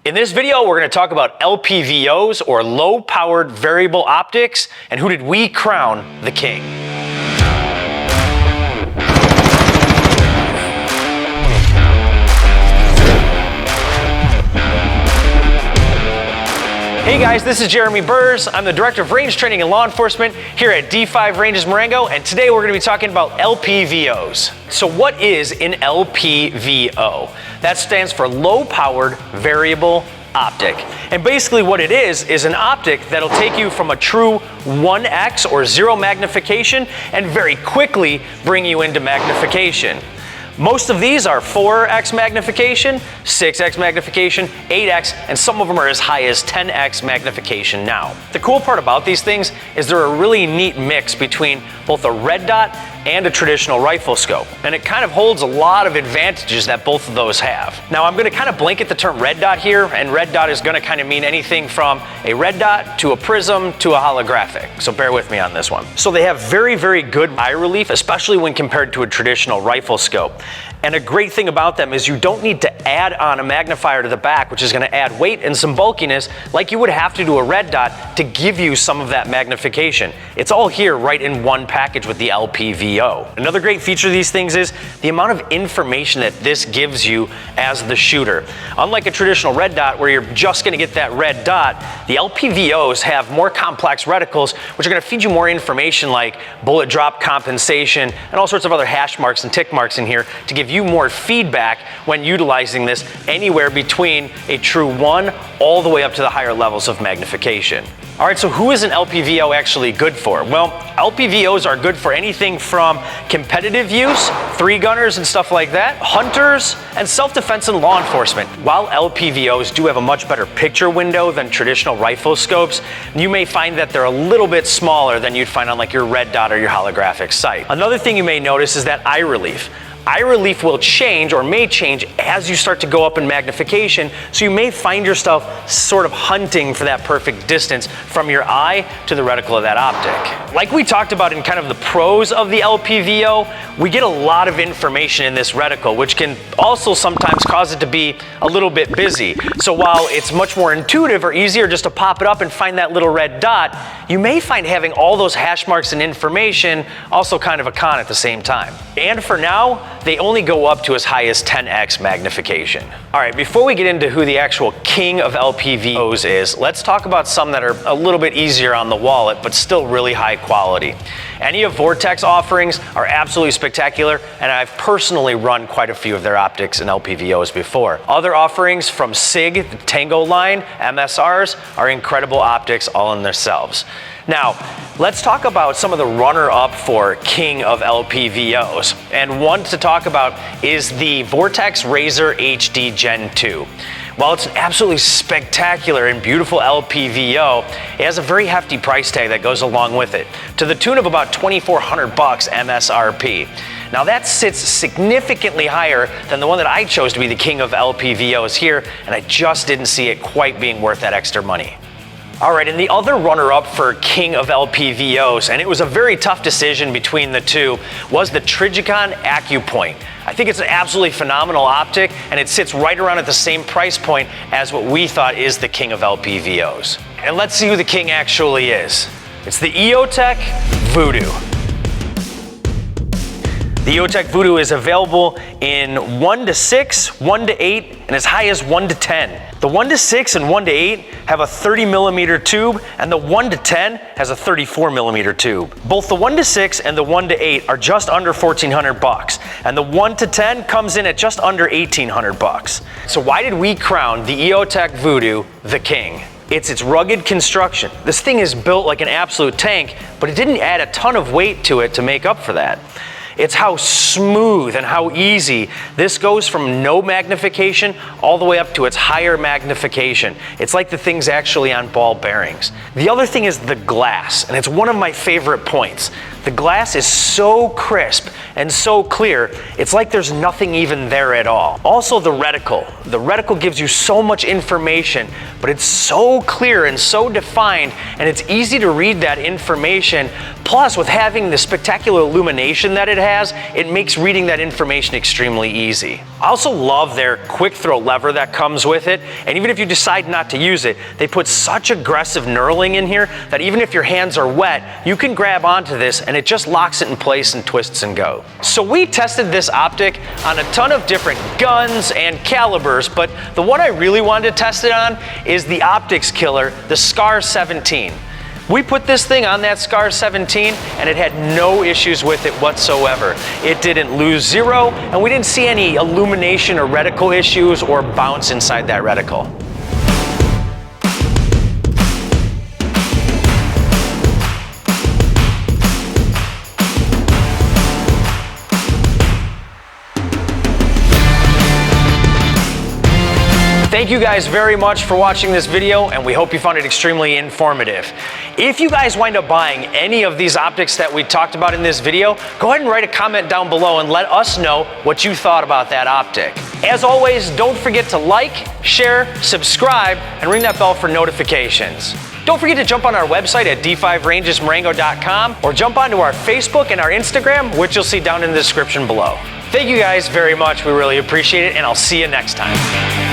In this video, we're going to talk about LPVOs, or low-powered variable optics, and who did we crown the king? Hey guys, this is Jeremy Burrs. I'm the Director of Range Training and Law Enforcement here at D5 Ranges Marengo, and today we're going to be talking about LPVOs. So what is an LPVO? That stands for low-powered variable optic. And basically what it is an optic that'll take you from a true 1x or zero magnification and very quickly bring you into magnification. Most of these are 4x magnification, 6x magnification, 8x, and some of them are as high as 10x magnification now. The cool part about these things is they're a really neat mix between both a red dot and a traditional rifle scope. And it kind of holds a lot of advantages that both of those have. Now I'm gonna kind of blanket the term red dot here, and red dot is gonna kind of mean anything from a red dot to a prism to a holographic. So bear with me on this one. So they have very, very good eye relief, especially when compared to a traditional rifle scope. And a great thing about them is you don't need to add on a magnifier to the back, which is going to add weight and some bulkiness like you would have to do a red dot to give you some of that magnification. It's all here right in one package with the LPVO. Another great feature of these things is the amount of information that this gives you as the shooter. Unlike a traditional red dot where you're just going to get that red dot, the LPVOs have more complex reticles which are going to feed you more information like bullet drop compensation and all sorts of other hash marks and tick marks in here to give you more feedback when utilizing this anywhere between a true 1 all the way up to the higher levels of magnification. All right, so who is an LPVO actually good for? Well, LPVOs are good for anything from competitive use, 3-gunners and stuff like that, hunters, and self-defense and law enforcement. While LPVOs do have a much better picture window than traditional rifle scopes, you may find that they're a little bit smaller than you'd find on like your red dot or your holographic sight. Another thing you may notice is that eye relief. Eye relief will change or may change as you start to go up in magnification, so you may find yourself sort of hunting for that perfect distance from your eye to the reticle of that optic. Like we talked about in kind of the pros of the LPVO, we get a lot of information in this reticle, which can also sometimes cause it to be a little bit busy. So while it's much more intuitive or easier just to pop it up and find that little red dot, you may find having all those hash marks and information also kind of a con at the same time. And for now, they only go up to as high as 10x magnification. All right, before we get into who the actual king of LPVOs is, let's talk about some that are a little bit easier on the wallet, but still really high quality. Any of Vortex offerings are absolutely spectacular, and I've personally run quite a few of their optics and LPVOs before. Other offerings from SIG, the Tango line, MSRs, are incredible optics all in themselves. Now, let's talk about some of the runner-up for king of LPVOs. And one to talk about is the Vortex Razor HD Gen 2. While it's an absolutely spectacular and beautiful LPVO, it has a very hefty price tag that goes along with it, to the tune of about $2,400 MSRP. Now that sits significantly higher than the one that I chose to be the king of LPVOs here, and I just didn't see it quite being worth that extra money. All right, and the other runner-up for king of LPVOs, and it was a very tough decision between the two, was the Trijicon AccuPoint. I think it's an absolutely phenomenal optic, and it sits right around at the same price point as what we thought is the king of LPVOs. And let's see who the king actually is. It's the EOTech Voodoo. The EOTech Voodoo is available in 1 to 6, 1 to 8, and as high as 1 to 10. The 1 to 6 and 1 to 8 have a 30mm tube, and the 1 to 10 has a 34mm tube. Both the 1 to 6 and the 1 to 8 are just under $1,400, and the 1 to 10 comes in at just under $1,800. So why did we crown the EOTech Voodoo the king? It's its rugged construction. This thing is built like an absolute tank, but it didn't add a ton of weight to it to make up for that. It's how smooth and how easy this goes from no magnification all the way up to its higher magnification. It's like the thing's actually on ball bearings. The other thing is the glass, and it's one of my favorite points. The glass is so crisp and so clear, it's like there's nothing even there at all. Also the reticle. The reticle gives you so much information, but it's so clear and so defined, and it's easy to read that information. Plus, with having the spectacular illumination that it has, it makes reading that information extremely easy. I also love their quick throw lever that comes with it, and even if you decide not to use it, they put such aggressive knurling in here that even if your hands are wet, you can grab onto this and it just locks it in place and twists and go. So we tested this Optic on a ton of different guns and calibers, but the one I really wanted to test it on is the Optic's killer, the Scar 17. We put this thing on that Scar 17 and it had no issues with it whatsoever. It didn't lose zero, and we didn't see any illumination or reticle issues or bounce inside that reticle. Thank you guys very much for watching this video, and we hope you found it extremely informative. If you guys wind up buying any of these optics that we talked about in this video, go ahead and write a comment down below and let us know what you thought about that optic. As always, don't forget to like, share, subscribe, and ring that bell for notifications. Don't forget to jump on our website at d5rangesmarengo.com or jump onto our Facebook and our Instagram, which you'll see down in the description below. Thank you guys very much. We really appreciate it, and I'll see you next time.